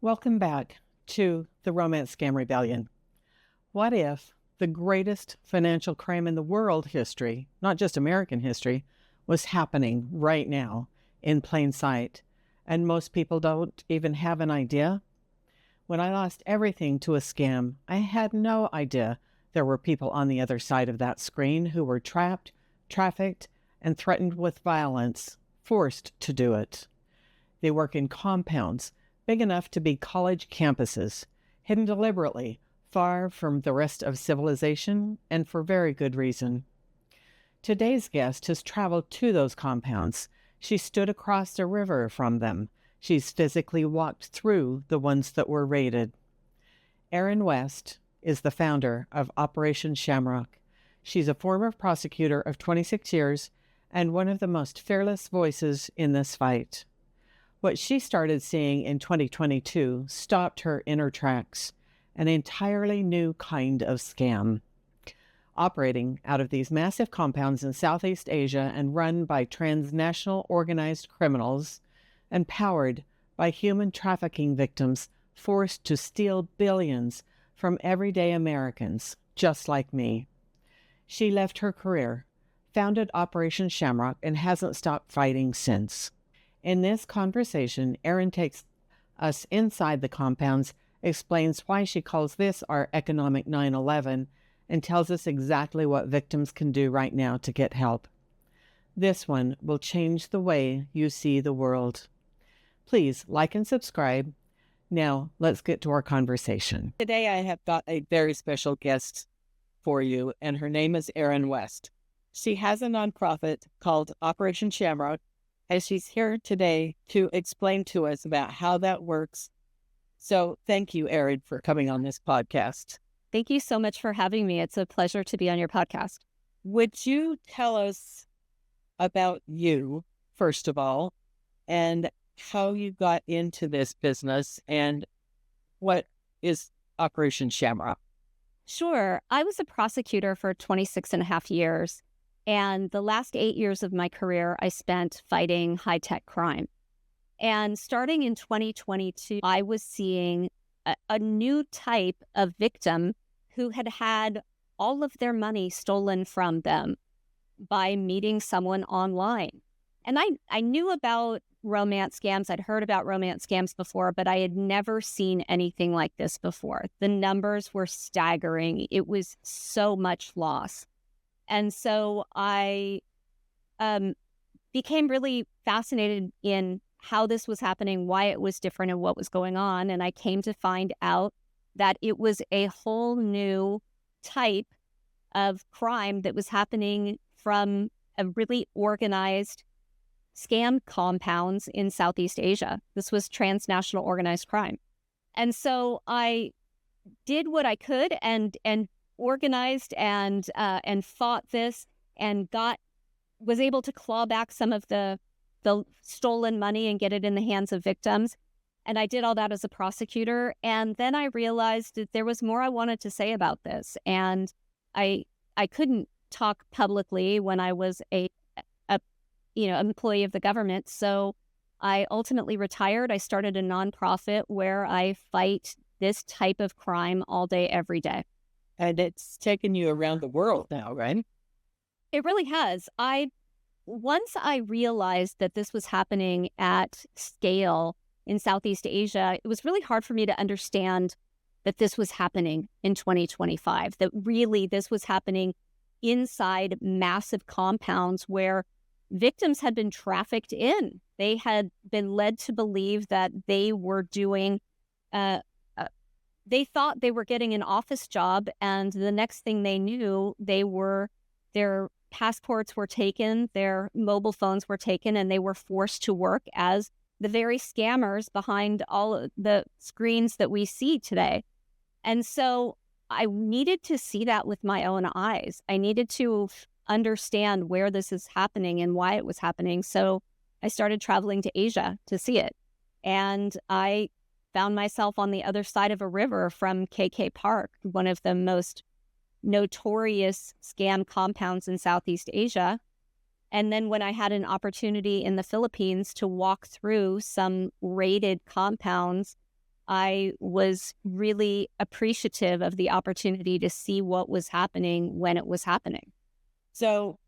Welcome back to the Romance Scam Rebellion. What if the greatest financial crime in the world history, not just American history, was happening right now in plain sight, and most people don't even have an idea? When I lost everything to a scam, I had no idea there were people on the other side of that screen who were trapped, trafficked, and threatened with violence, forced to do it. They work in compounds big enough to be college campuses, hidden deliberately, far from the rest of civilization, and for very good reason. Today's guest has traveled to those compounds. She stood across a river from them. She's physically walked through the ones that were raided. Erin West is the founder of Operation Shamrock. She's a former prosecutor of 26 years and one of the most fearless voices in this fight. What she started seeing in 2022 stopped her in her tracks, an entirely new kind of scam. Operating out of these massive compounds in Southeast Asia and run by transnational organized criminals and powered by human trafficking victims forced to steal billions from everyday Americans, just like me. She left her career, founded Operation Shamrock, and hasn't stopped fighting since. In this conversation, Erin takes us inside the compounds, explains why she calls this our economic 9/11, and tells us exactly what victims can do right now to get help. This one will change the way you see the world. Please like and subscribe. Now, let's get to our conversation. Today, I have got a very special guest for you, and her name is Erin West. She has a nonprofit called Operation Shamrock, and she's here today to explain to us about how that works. So thank you, Erin, for coming on this podcast. Thank you so much for having me. It's a pleasure to be on your podcast. Would you tell us about you, first of all, and how you got into this business and what is Operation Shamrock? Sure. I was a prosecutor for 26 and a half years. And the last 8 years of my career, I spent fighting high-tech crime. And starting in 2022, I was seeing a new type of victim who had had all of their money stolen from them by meeting someone online. And I knew about romance scams. I'd heard about romance scams before, but I had never seen anything like this before. The numbers were staggering. It was so much loss. And so I became really fascinated in how this was happening, why it was different, and what was going on. And I came to find out that it was a whole new type of crime that was happening from a really organized scam compounds in Southeast Asia. This was transnational organized crime. And so I did what I could and organized and fought this and was able to claw back some of the stolen money and get it in the hands of victims. And I did all that as a prosecutor. And then I realized that there was more I wanted to say about this. And I couldn't talk publicly when I was a employee of the government. So I ultimately retired. I started a nonprofit where I fight this type of crime all day, every day. And it's taken you around the world now, right? It really has. Once I realized that this was happening at scale in Southeast Asia, it was really hard for me to understand that this was happening in 2025, that really this was happening inside massive compounds where victims had been trafficked in. They had been led to believe that they were doing they thought they were getting an office job, and the next thing they knew, their passports were taken, their mobile phones were taken, and they were forced to work as the very scammers behind all of the screens that we see today. And so I needed to see that with my own eyes. I needed to understand where this is happening and why it was happening. So I started traveling to Asia to see it. And I found myself on the other side of a river from KK Park, one of the most notorious scam compounds in Southeast Asia. And then when I had an opportunity in the Philippines to walk through some raided compounds I was really appreciative of the opportunity to see what was happening when it was happening. So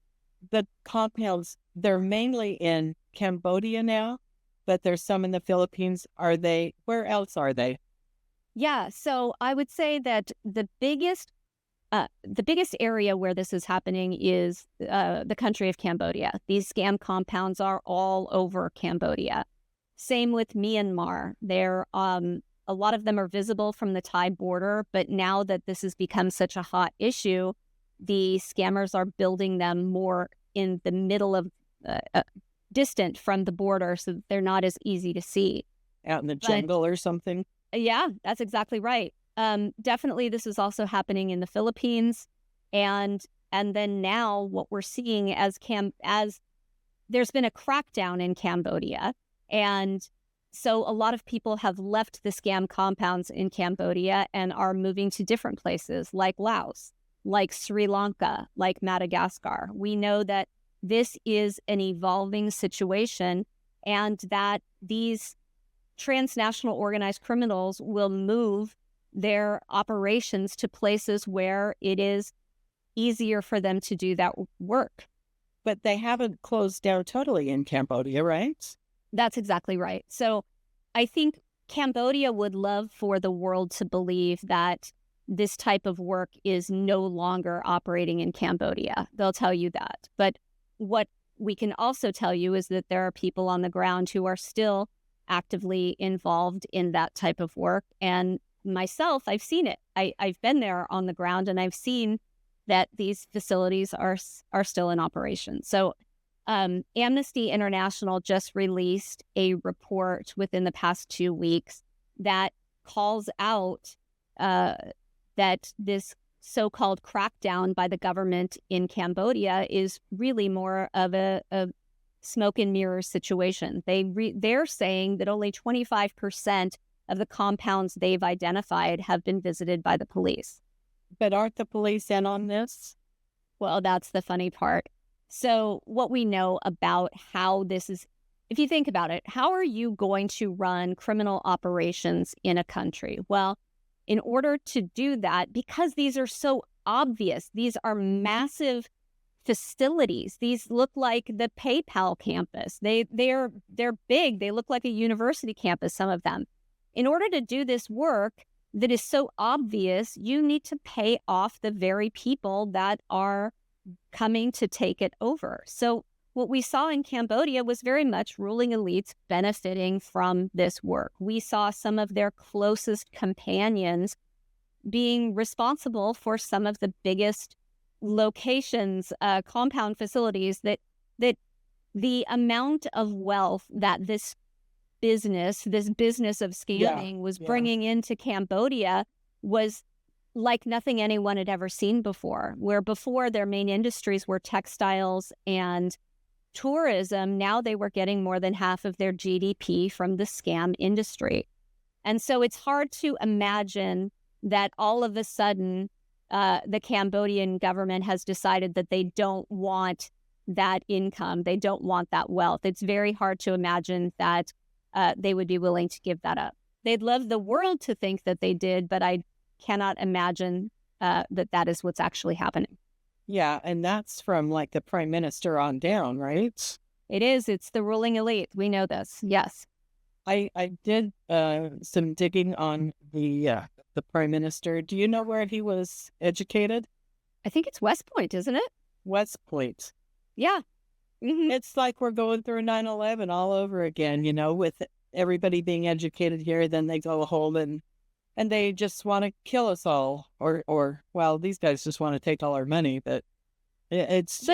the compounds, they're mainly in Cambodia now, but there's some in the Philippines. Where else are they? Yeah, so I would say that the biggest area where this is happening is the country of Cambodia. These scam compounds are all over Cambodia. Same with Myanmar. A lot of them are visible from the Thai border, but now that this has become such a hot issue, the scammers are building them more in the middle of, distant from the border, so that they're not as easy to see. Out in the But jungle or something? yeah, that's exactly right. Definitely, this is also happening in the Philippines, and then now what we're seeing as there's been a crackdown in Cambodia, and so a lot of people have left the scam compounds in Cambodia and are moving to different places like Laos, like Sri Lanka, like Madagascar. We know that this is an evolving situation, and that these transnational organized criminals will move their operations to places where it is easier for them to do that work. But they haven't closed down totally in Cambodia, right? That's exactly right. So I think Cambodia would love for the world to believe that this type of work is no longer operating in Cambodia. They'll tell you that. But what we can also tell you is that there are people on the ground who are still actively involved in that type of work. And myself, I've seen it. I've been there on the ground, and I've seen that these facilities are still in operation. So Amnesty International just released a report within the past 2 weeks that calls out that this so-called crackdown by the government in Cambodia is really more of a smoke and mirrors situation. They're saying that only 25% of the compounds they've identified have been visited by the police. But aren't the police in on this? Well, that's the funny part. So what we know about how this is, if you think about it, how are you going to run criminal operations in a country? Well, in order to do that, because these are so obvious, these are massive facilities. These look like the PayPal campus. They're big. They look like a university campus, some of them. In order to do this work that is so obvious, you need to pay off the very people that are coming to take it over. So what we saw in Cambodia was very much ruling elites benefiting from this work. We saw some of their closest companions being responsible for some of the biggest locations, compound facilities, that the amount of wealth that this business of scamming was bringing into Cambodia was like nothing anyone had ever seen before. Where before their main industries were textiles and tourism, now they were getting more than half of their GDP from the scam industry. And so it's hard to imagine that all of a sudden the Cambodian government has decided that they don't want that income. They don't want that wealth. It's very hard to imagine that they would be willing to give that up. They'd love the world to think that they did, but I cannot imagine that is what's actually happening. Yeah, and that's from like the prime minister on down, right? It is. It's the ruling elite. We know this. Yes. I did some digging on the prime minister. Do you know where he was educated? I think it's West Point, isn't it? West Point. Yeah. Mm-hmm. It's like we're going through 9/11 all over again, with everybody being educated here. Then they go home and they just want to kill us all, or well, these guys just want to take all our money. But it's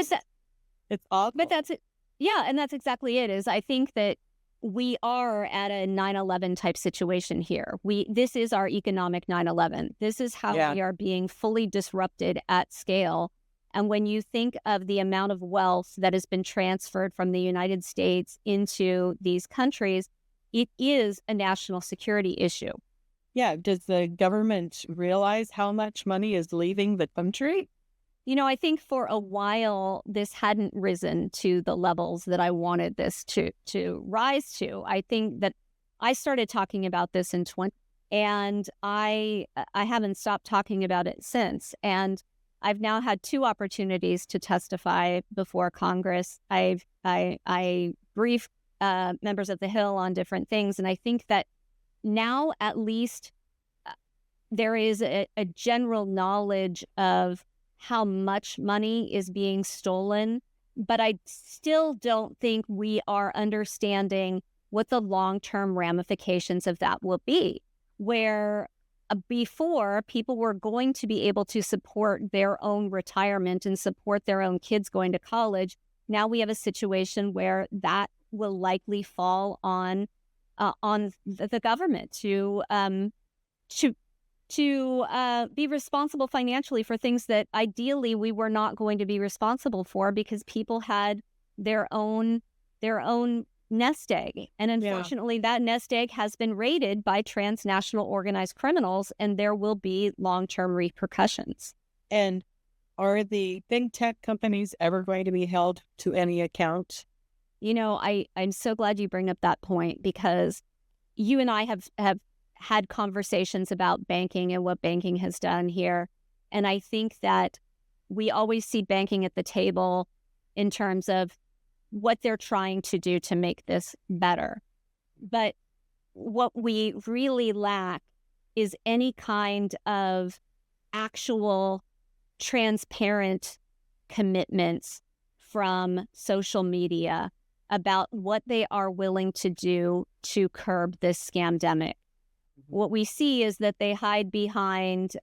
awful. But that's it. Yeah, and that's exactly it. Is I think that we are at a 9/11 type situation here. This is our economic 9/11. This is how we are being fully disrupted at scale. And when you think of the amount of wealth that has been transferred from the United States into these countries, it is a national security issue. Yeah. Does the government realize how much money is leaving the country? I think for a while, this hadn't risen to the levels that I wanted this to rise to. I think that I started talking about this in And I haven't stopped talking about it since. And I've now had 2 opportunities to testify before Congress. I briefed members of the Hill on different things, and I think that now at least there is a general knowledge of how much money is being stolen, but I still don't think we are understanding what the long-term ramifications of that will be, where before people were going to be able to support their own retirement and support their own kids going to college. Now we have a situation where that will likely fall on the government to be responsible financially for things that ideally we were not going to be responsible for because people had their own nest egg. And unfortunately, that nest egg has been raided by transnational organized criminals, and there will be long-term repercussions. And are the big tech companies ever going to be held to any account? You know, I'm so glad you bring up that point, because you and I have had conversations about banking and what banking has done here. And I think that we always see banking at the table in terms of what they're trying to do to make this better. But what we really lack is any kind of actual transparent commitments from social media about what they are willing to do to curb this scamdemic. What we see is that they hide behind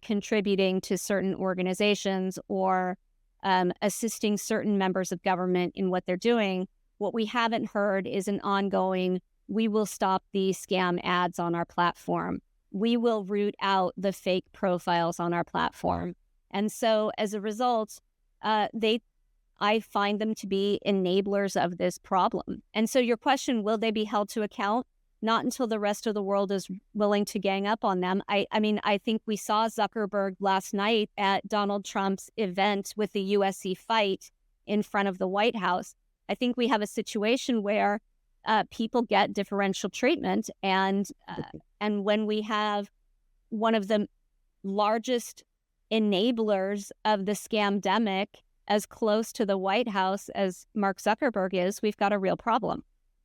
contributing to certain organizations or assisting certain members of government in what they're doing. What we haven't heard is an ongoing, we will stop the scam ads on our platform. We will root out the fake profiles on our platform. And so as a result, I find them to be enablers of this problem. And so your question, will they be held to account? Not until the rest of the world is willing to gang up on them. I mean, I think we saw Zuckerberg last night at Donald Trump's event with the USC fight in front of the White House. I think we have a situation where people get differential treatment. And when we have one of the largest enablers of the scamdemic as close to the White House as Mark Zuckerberg is, we've got a real problem.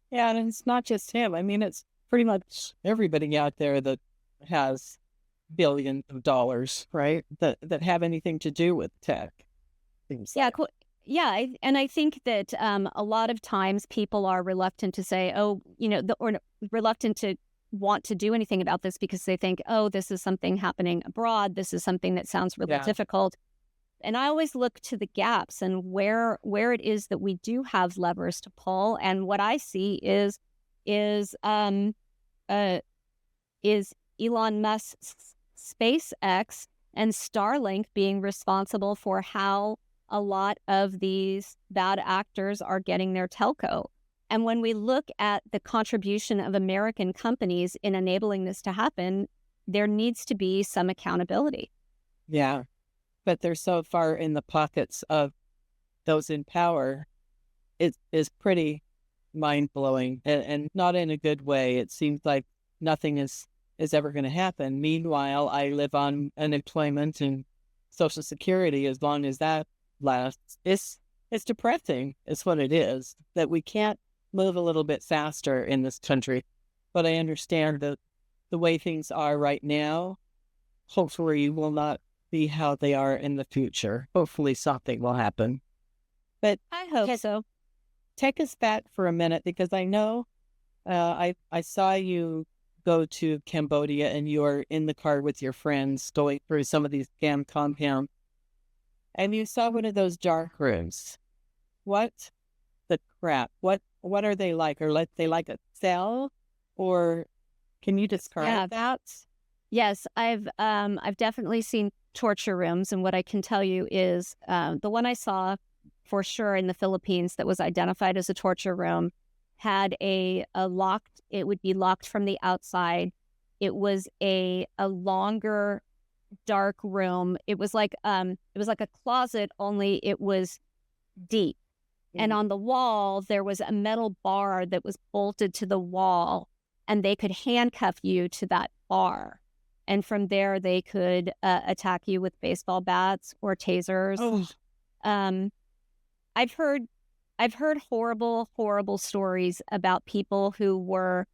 Yeah, and it's not just him. I mean, it's pretty much everybody out there that has billions of dollars, right? That have anything to do with tech. Yeah, cool. Yeah, and I think that a lot of times people are reluctant to say, oh, you know, or reluctant to want to do anything about this because they think, oh, this is something happening abroad. This is something that sounds really difficult. And I always look to the gaps and where it is that we do have levers to pull. And what I see is Elon Musk's SpaceX and Starlink being responsible for how a lot of these bad actors are getting their telco. And when we look at the contribution of American companies in enabling this to happen, there needs to be some accountability. Yeah. But they're so far in the pockets of those in power, it is pretty mind-blowing and not in a good way. It seems like nothing is ever going to happen. Meanwhile, I live on unemployment and Social Security as long as that lasts. It's depressing, is what it is, that we can't move a little bit faster in this country. But I understand that the way things are right now, hopefully will not be how they are in the future. Hopefully something will happen. But I hope so. Take us back for a minute, because I know I saw you go to Cambodia and you're in the car with your friends going through some of these scam compounds, and you saw one of those dark rooms. What the crap? What are they like? Are they like a cell? Or can you describe that? Yes, I've definitely seen torture rooms, and what I can tell you is the one I saw for sure in the Philippines that was identified as a torture room had a locked. It would be locked from the outside. It was a longer, dark room. It was like a closet, only it was deep. And on the wall there was a metal bar that was bolted to the wall, and they could handcuff you to that far. And from there, they could attack you with baseball bats or tasers. Oh, Um, I've heard horrible, horrible stories about people who were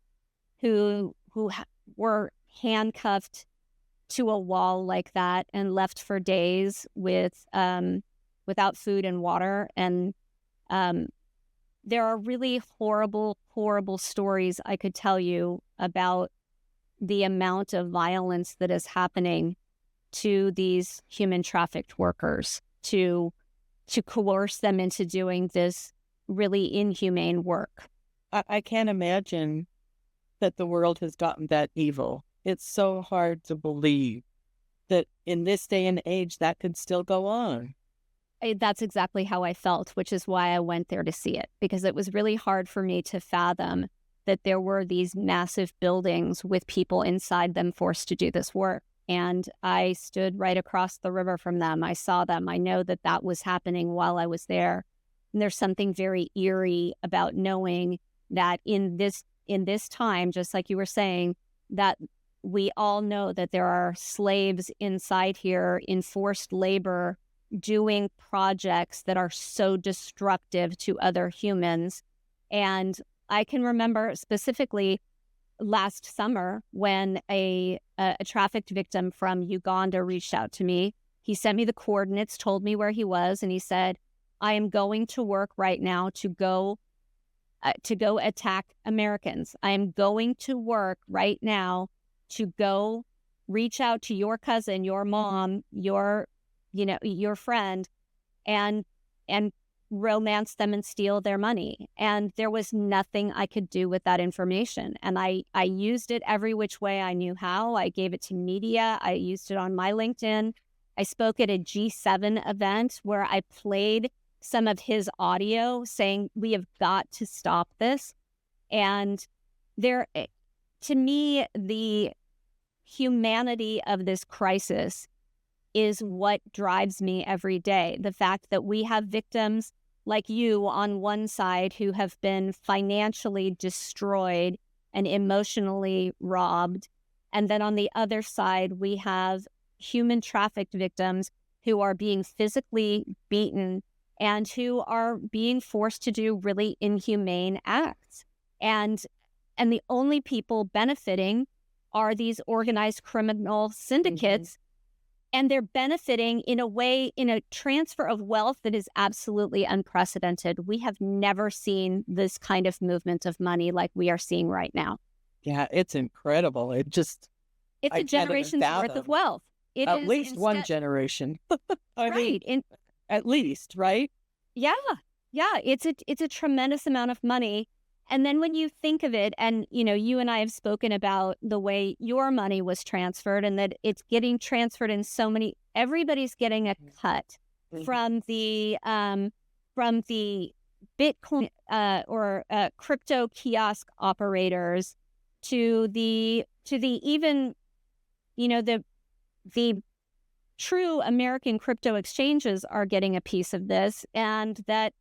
were handcuffed to a wall like that and left for days with without food and water. And there are really horrible, horrible stories I could tell you about the amount of violence that is happening to these human trafficked workers to coerce them into doing this really inhumane work. I can't imagine that the world has gotten that evil. It's so hard to believe that in this day and age that could still go on. That's exactly how I felt, which is why I went there to see it, because it was really hard for me to fathom that there were these massive buildings with people inside them forced to do this work. And I stood right across the river from them. I saw them. I know that that was happening while I was there. And there's something very eerie about knowing that in this time, just like you were saying, that we all know that there are slaves inside here in forced labor doing projects that are so destructive to other humans. And I can remember specifically last summer when a trafficked victim from Uganda reached out to me. He sent me the coordinates, told me where he was, and he said, I am going to work right now to go attack Americans. I am going to work right now to go reach out to your cousin, your mom, your friend, and romance them and steal their money. And there was nothing I could do with that information. And I used it every which way I knew how. I gave it to media. I used it on my LinkedIn. I spoke at a G7 event where I played some of his audio saying, we have got to stop this. And to me, the humanity of this crisis is what drives me every day. The fact that we have victims like you on one side who have been financially destroyed and emotionally robbed. And then on the other side, we have human trafficked victims who are being physically beaten and who are being forced to do really inhumane acts. And the only people benefiting are these organized criminal syndicates. Mm-hmm. And they're benefiting in a transfer of wealth that is absolutely unprecedented. We have never seen this kind of movement of money like we are seeing right now. Yeah, it's incredible. It's a generation's worth of wealth. At least one generation. Right. At least, right? Yeah. It's a tremendous amount of money. And then when you think of it, and you and I have spoken about the way your money was transferred and that it's getting transferred in so many, everybody's getting a cut from the Bitcoin or crypto kiosk operators to the even, the true American crypto exchanges are getting a piece of this, and that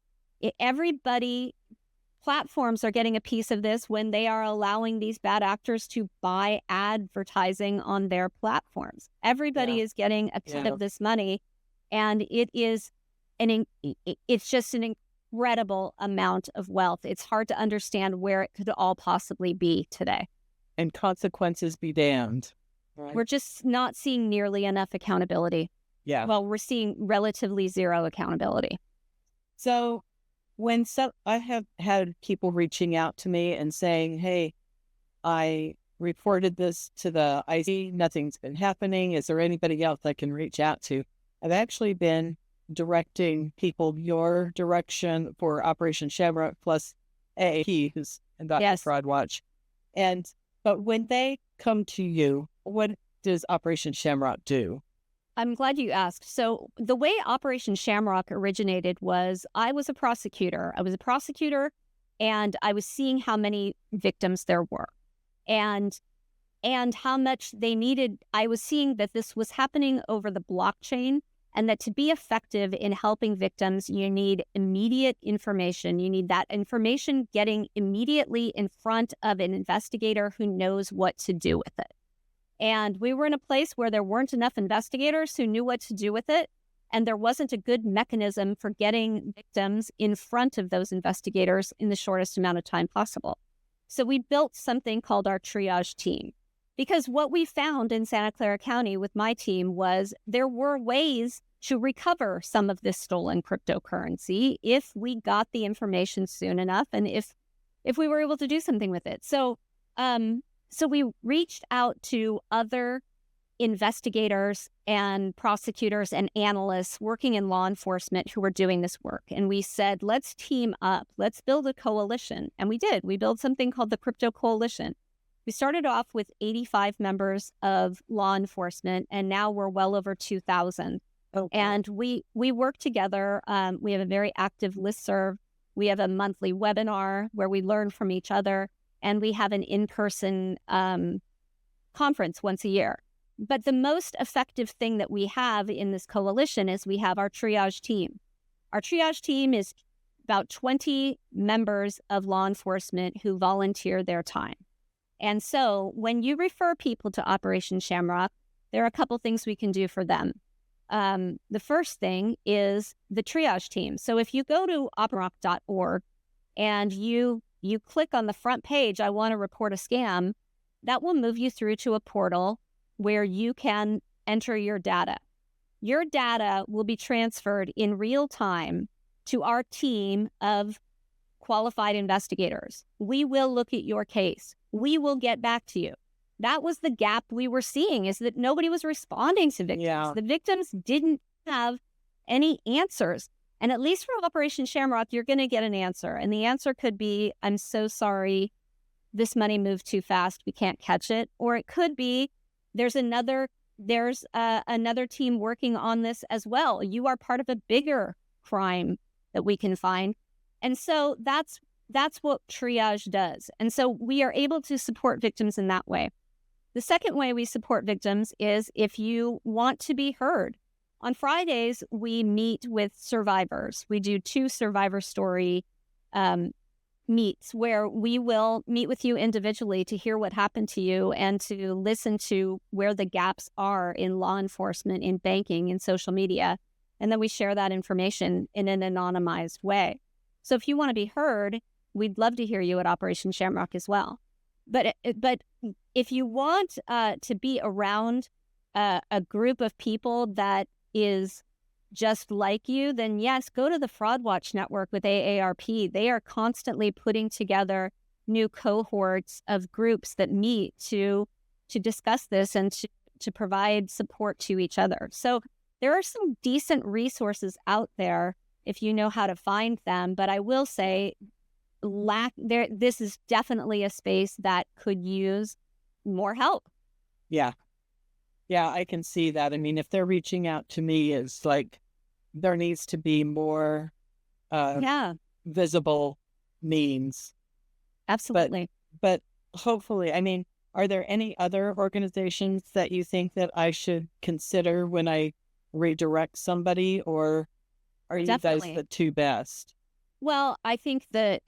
platforms are getting a piece of this when they are allowing these bad actors to buy advertising on their platforms. Everybody is getting a cut of this money, and it's just an incredible amount of wealth. It's hard to understand where it could all possibly be today. And consequences be damned. Right? We're just not seeing nearly enough accountability. Yeah. Well, we're seeing relatively zero accountability. So I have had people reaching out to me and saying, hey, I reported this to the IC, nothing's been happening. Is there anybody else I can reach out to? I've actually been directing people your direction for Operation Shamrock plus AAP, who's about Fraud Watch. But when they come to you, what does Operation Shamrock do? I'm glad you asked. So the way Operation Shamrock originated was I was a prosecutor. And I was seeing how many victims there were and how much they needed. I was seeing that this was happening over the blockchain, and that to be effective in helping victims, you need immediate information. You need that information getting immediately in front of an investigator who knows what to do with it. And we were in a place where there weren't enough investigators who knew what to do with it. And there wasn't a good mechanism for getting victims in front of those investigators in the shortest amount of time possible. So we built something called our triage team. Because what we found in Santa Clara County with my team was there were ways to recover some of this stolen cryptocurrency if we got the information soon enough and if we were able to do something with it. So we reached out to other investigators and prosecutors and analysts working in law enforcement who were doing this work. And we said, let's team up, let's build a coalition. And we did. We built something called the Crypto Coalition. We started off with 85 members of law enforcement, and now we're well over 2,000. Okay. And we work together. We have a very active listserv. We have a monthly webinar where we learn from each other, and we have an in-person conference once a year. But the most effective thing that we have in this coalition is we have our triage team. Our triage team is about 20 members of law enforcement who volunteer their time. And so when you refer people to Operation Shamrock, there are a couple things we can do for them. The first thing is the triage team. So if you go to operationshamrock.org and you click on the front page, I want to report a scam, that will move you through to a portal where you can enter your data. Your data will be transferred in real time to our team of qualified investigators. We will look at your case. We will get back to you. That was the gap we were seeing, is that nobody was responding to victims. Yeah. The victims didn't have any answers. And at least from Operation Shamrock, you're going to get an answer. And the answer could be, I'm so sorry, this money moved too fast, we can't catch it. Or it could be, there's another team working on this as well. You are part of a bigger crime that we can find. And so that's what triage does. And so we are able to support victims in that way. The second way we support victims is if you want to be heard. On Fridays, we meet with survivors. We do 2 survivor story meets where we will meet with you individually to hear what happened to you and to listen to where the gaps are in law enforcement, in banking, in social media. And then we share that information in an anonymized way. So if you want to be heard, we'd love to hear you at Operation Shamrock as well. But if you want to be around a group of people that is just like you, then yes, go to the Fraud Watch Network with AARP. They are constantly putting together new cohorts of groups that meet to discuss this and to provide support to each other. So there are some decent resources out there if you know how to find them. But I will say, this is definitely a space that could use more help. Yeah. Yeah, I can see that. I mean, if they're reaching out to me, it's like there needs to be more visible means. Absolutely. But hopefully, I mean, are there any other organizations that you think that I should consider when I redirect somebody, or are you Definitely. guys the 2 best? Well, I think the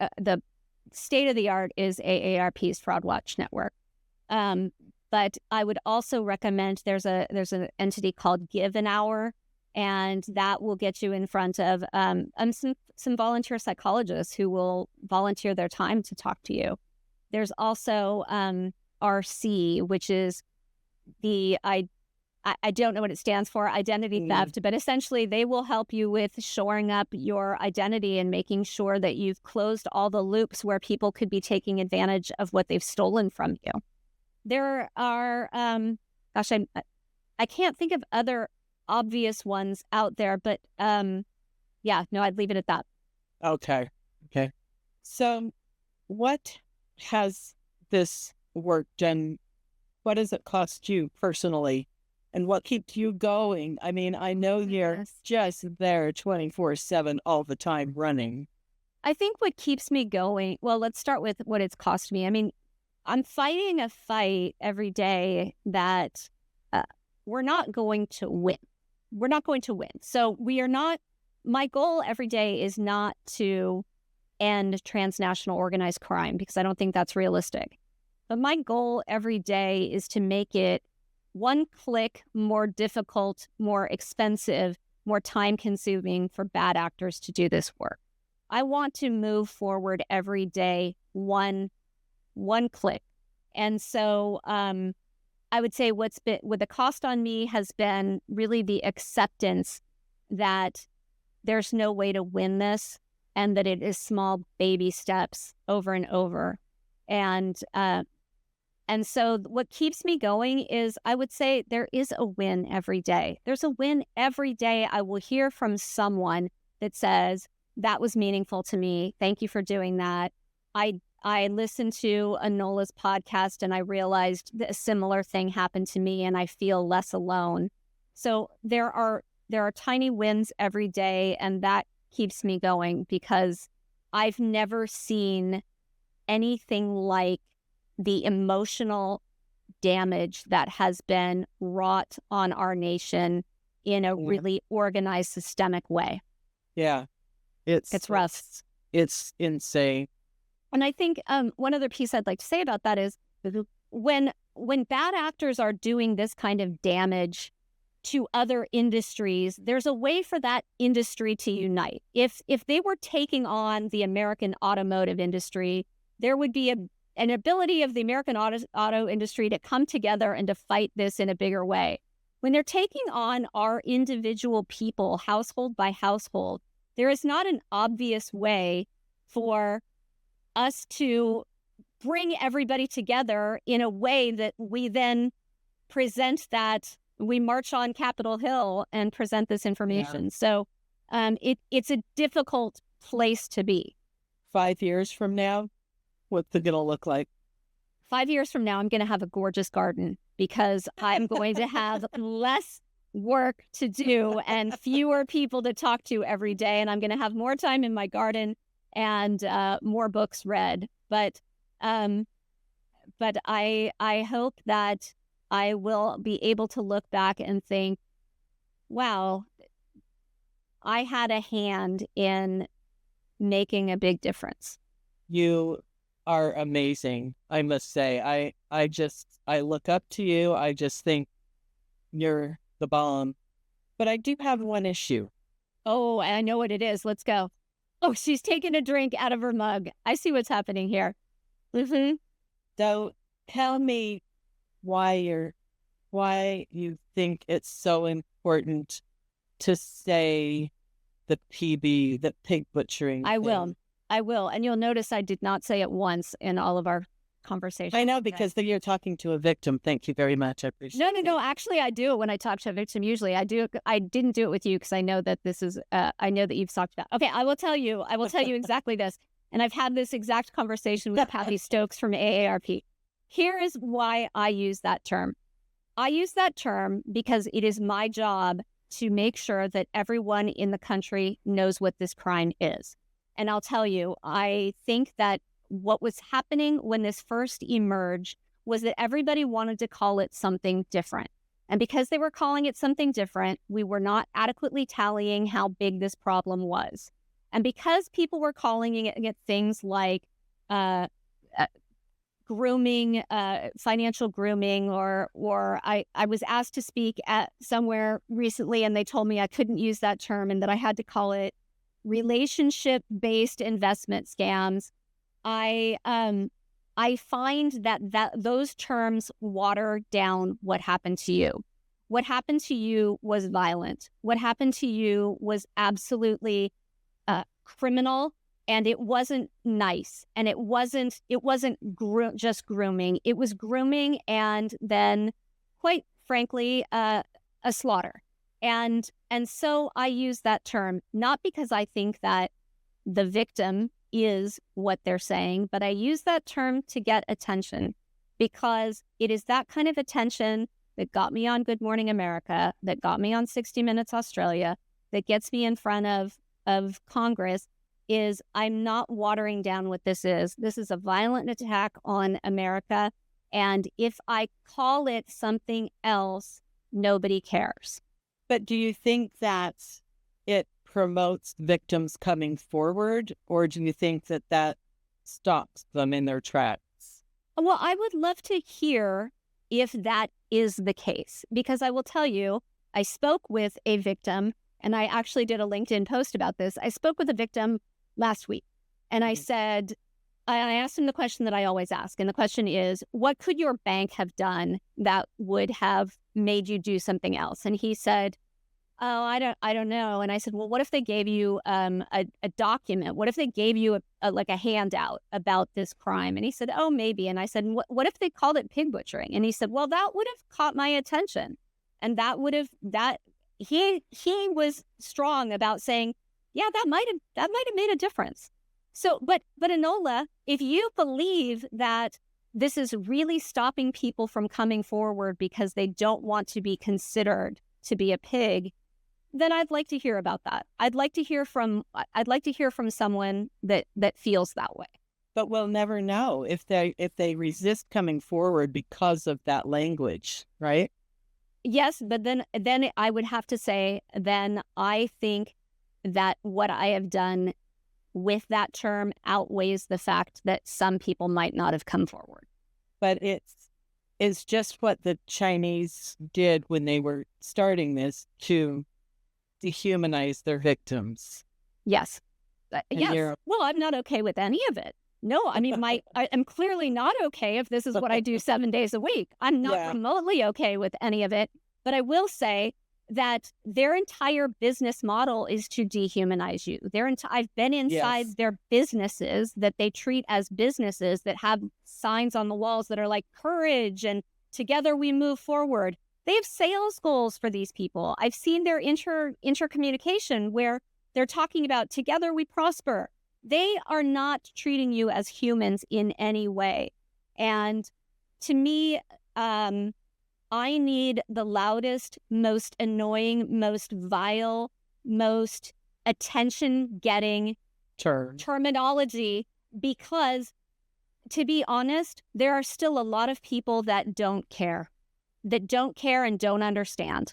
state of the art is AARP's Fraud Watch Network. But I would also recommend there's an entity called Give an Hour, and that will get you in front of some volunteer psychologists who will volunteer their time to talk to you. There's also RC, which is I don't know what it stands for, identity theft, but essentially they will help you with shoring up your identity and making sure that you've closed all the loops where people could be taking advantage of what they've stolen from you. There are, I can't think of other obvious ones out there, but I'd leave it at that. Okay. So what has this work done? What does it cost you personally? And what keeps you going? I mean, I know you're just there 24/7 all the time running. I think what keeps me going, well, let's start with what it's cost me. I mean, I'm fighting a fight every day that we're not going to win. We're not going to win. So my goal every day is not to end transnational organized crime, because I don't think that's realistic. But my goal every day is to make it one click more difficult, more expensive, more time consuming for bad actors to do this work. I want to move forward every day, one click. And so I would say what the cost on me has been really the acceptance that there's no way to win this, and that it is small baby steps over and over. And so what keeps me going is, I would say, there is a win every day. There's a win every day. I will hear from someone that says, that was meaningful to me. Thank you for doing that. I listened to Anola's podcast and I realized that a similar thing happened to me and I feel less alone. So there are tiny wins every day, and that keeps me going, because I've never seen anything like the emotional damage that has been wrought on our nation in a really organized, systemic way. Yeah. It's rough. It's insane. And I think one other piece I'd like to say about that is, when bad actors are doing this kind of damage to other industries, there's a way for that industry to unite. If they were taking on the American automotive industry, there would be an ability of the American auto industry to come together and to fight this in a bigger way. When they're taking on our individual people, household by household, there is not an obvious way for us to bring everybody together in a way that we then present that we march on Capitol Hill and present this information. Yeah. So it's a difficult place to be. 5 years from now, what's it going to look like? 5 years from now, I'm going to have a gorgeous garden, because I'm going to have less work to do and fewer people to talk to every day. And I'm going to have more time in my garden and more books read. But I hope that I will be able to look back and think, wow, I had a hand in making a big difference. You are amazing, I must say. I look up to you. I just think you're the bomb. But I do have one issue. Oh, I know what it is. Let's go. Oh, she's taking a drink out of her mug. I see what's happening here. Mm-hmm. So tell me why you think it's so important to say the PB, the pig butchering I thing. will. And you'll notice I did not say it once in all of our conversations. I know, because then you're talking to a victim. Thank you very much. I appreciate it. No. Actually, I do it when I talk to a victim. Usually I do. I didn't do it with you because I know that this is, I know that you've talked about. Okay, I will tell you exactly this. And I've had this exact conversation with Patty Stokes from AARP. Here is why I use that term. I use that term because it is my job to make sure that everyone in the country knows what this crime is. And I'll tell you, I think that what was happening when this first emerged was that everybody wanted to call it something different. And because they were calling it something different, we were not adequately tallying how big this problem was. And because people were calling it things like grooming, financial grooming, or I was asked to speak at somewhere recently and they told me I couldn't use that term and that I had to call it relationship-based investment scams. I find that those terms water down what happened to you. What happened to you was violent. What happened to you was absolutely criminal, and it wasn't nice, and it wasn't just grooming. It was grooming, and then, quite frankly, a slaughter. And so I use that term not because I think that the victim is what they're saying, but I use that term to get attention, because it is that kind of attention that got me on Good Morning America, that got me on 60 Minutes Australia, that gets me in front of Congress. Is I'm not watering down what this is. This is a violent attack on America. And if I call it something else, nobody cares. But do you think that it promotes victims coming forward, or do you think that stops them in their tracks? Well, I would love to hear if that is the case. Because I will tell you, I spoke with a victim, and I actually did a LinkedIn post about this. I spoke with a victim last week, and I said, I asked him the question that I always ask. And the question is, what could your bank have done that would have made you do something else? And he said, oh, I don't know. And I said, well, what if they gave you a document? What if they gave you a handout about this crime? And he said, oh, maybe. And I said, what if they called it pig butchering? And he said, well, that would have caught my attention. And he was strong about saying, yeah, that might have made a difference. So, but Enola, if you believe that this is really stopping people from coming forward because they don't want to be considered to be a pig, then I'd like to hear about that. I'd like to hear from someone that feels that way. But we'll never know if they resist coming forward because of that language, right? Yes, but then I would have to say, then I think that what I have done with that term outweighs the fact that some people might not have come forward. But it's just what the Chinese did when they were starting this to dehumanize their victims. Yes. Yes. Well, I'm not okay with any of it. No, I mean, I'm clearly not okay if this is what I do 7 days a week. I'm not remotely okay with any of it. But I will say that their entire business model is to dehumanize you. I've been inside their businesses that they treat as businesses that have signs on the walls that are like courage and together we move forward. They have sales goals for these people. I've seen their intercommunication where they're talking about together we prosper. They are not treating you as humans in any way. And to me, I need the loudest, most annoying, most vile, most attention-getting terminology because, to be honest, there are still a lot of people that don't care and don't understand.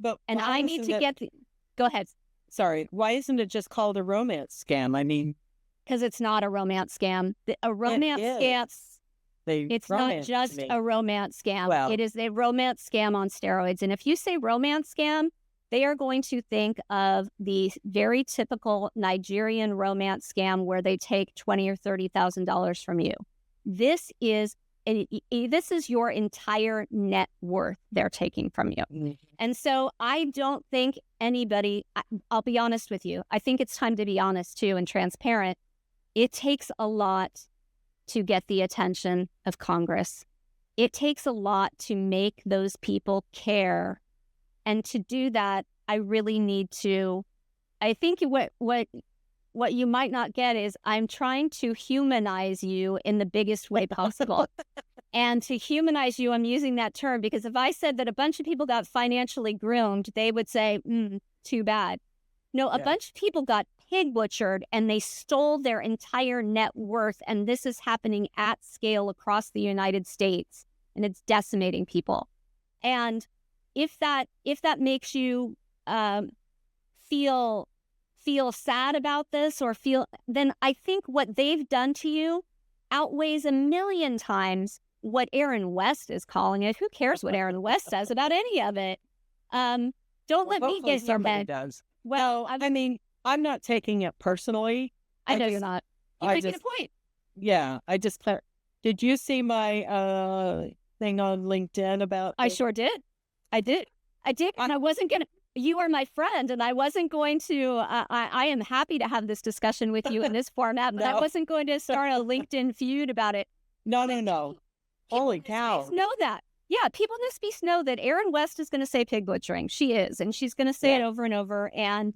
And I need to go ahead. Sorry, why isn't it just called a romance scam? I mean, because it's not a romance scam. A romance scam. It's not just a romance scam. Well, it is a romance scam on steroids. And if you say romance scam, they are going to think of the very typical Nigerian romance scam where they take $20,000 or $30,000 from you. This is your entire net worth they're taking from you. Mm-hmm. And so I don't think anybody, I'll be honest with you, I think it's time to be honest too and transparent. It takes a lot to get the attention of Congress. It takes a lot to make those people care. And to do that, I really need to, I think what you might not get is I'm trying to humanize you in the biggest way possible. And to humanize you, I'm using that term because if I said that a bunch of people got financially groomed, they would say, too bad. No, a bunch of people got pig butchered and they stole their entire net worth. And this is happening at scale across the United States and it's decimating people. And if that makes you feel sad about this then I think what they've done to you outweighs a million times what Erin West is calling it. Who cares what Erin West says about any of it? Don't let me get in your head. Does. Well, I mean, I'm not taking it personally. I know you're not. You're making a point. Yeah, did you see my thing on LinkedIn about? I sure did. I did. And I wasn't going to. You are my friend, and I wasn't going to. I am happy to have this discussion with you in this format, but I wasn't going to start a LinkedIn feud about it. No. Holy cow! Know that. Yeah, people in this space know that Erin West is going to say pig butchering. She is, and she's going to say it over and over. And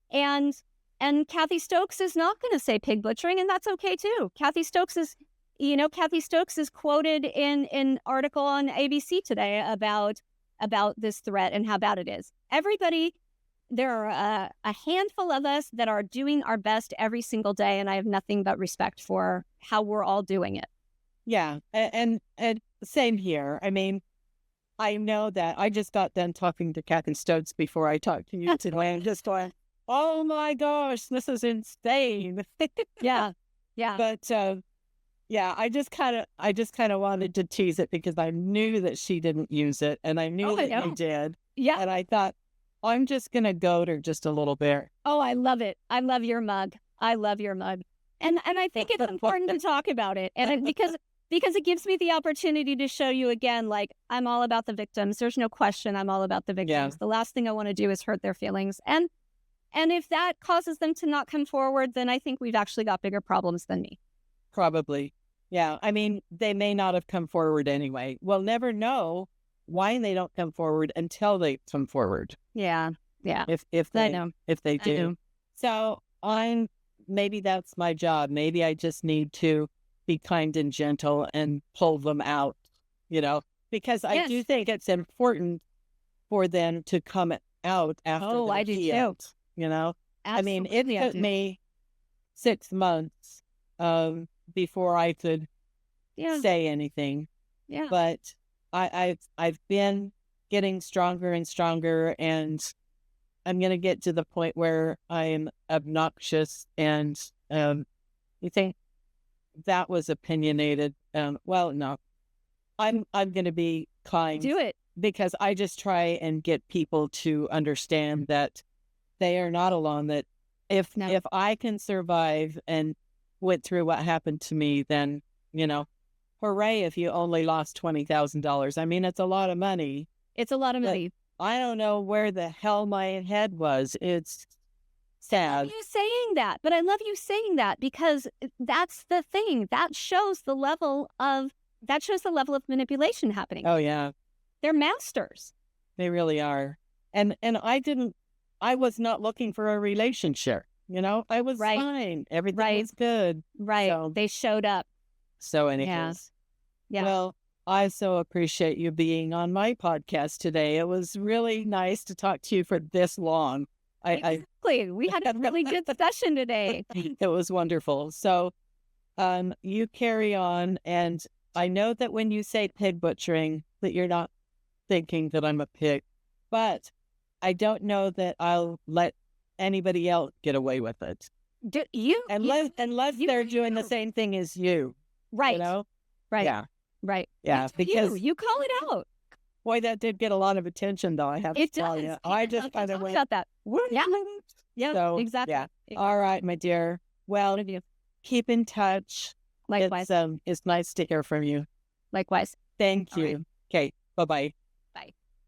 and Kathy Stokes is not going to say pig butchering, and that's okay too. Kathy Stokes is quoted in an article on ABC today about this threat and how bad it is. Everybody, there are a handful of us that are doing our best every single day, and I have nothing but respect for how we're all doing it. Yeah, and same here. I mean, I know that I just got done talking to Kathy Stokes before I talked to you today. I'm just going, oh my gosh, this is insane. Yeah. But Yeah, I just kind of wanted to tease it because I knew that she didn't use it and I knew Oh, I that you know. did. Yeah. And I thought, I'm just going to goad her just a little bit. Oh, I love it. I love your mug. I love your mug. And I think it's important to talk about it. And because it gives me the opportunity to show you again, like, I'm all about the victims. There's no question I'm all about the victims. Yeah. The last thing I want to do is hurt their feelings. And if that causes them to not come forward, then I think we've actually got bigger problems than me. Probably. Yeah. I mean, they may not have come forward anyway. We'll never know why they don't come forward until they come forward. Yeah. Yeah. If I they know. if they I do. know. So maybe that's my job. Maybe I just need to be kind and gentle and pull them out, because I do Yes. think it's important for them to come out after Oh, they're I do too. healed, I mean, it Absolutely, I took do. me 6 months before I could Yeah. say anything, Yeah. but I've been getting stronger and stronger, and I'm going to get to the point where I'm obnoxious. And you think that was opinionated? Well, no, I'm going to be kind. Do it. Because I just try and get people to understand that they are not alone. That if I can survive and went through what happened to me, then hooray! If you only lost $20,000, I mean, it's a lot of money. It's a lot of money. I don't know where the hell my head was. It's sad. I love you saying that, but I love you saying that because that's the thing that shows the level of manipulation happening. Oh yeah, they're masters. They really are. And I was not looking for a relationship. I was fine. Everything was good. Right. So, they showed up. So anyways. Yeah. Well, I so appreciate you being on my podcast today. It was really nice to talk to you for this long. Exactly. We had a really good session today. It was wonderful. So you carry on. And I know that when you say pig butchering, that you're not thinking that I'm a pig, but I don't know that I'll let anybody else get away with it. Unless they're doing the same thing as you. Right. Right. Yeah. Right. Yeah. Because you call it out. Boy, that did get a lot of attention, though. I have to tell you. I just kind of went about that. Yeah. Yeah. So, exactly. Yeah. All right, my dear. Well, keep in touch. Likewise. It's nice to hear from you. Likewise. Thank you. Right. Okay. Bye-bye.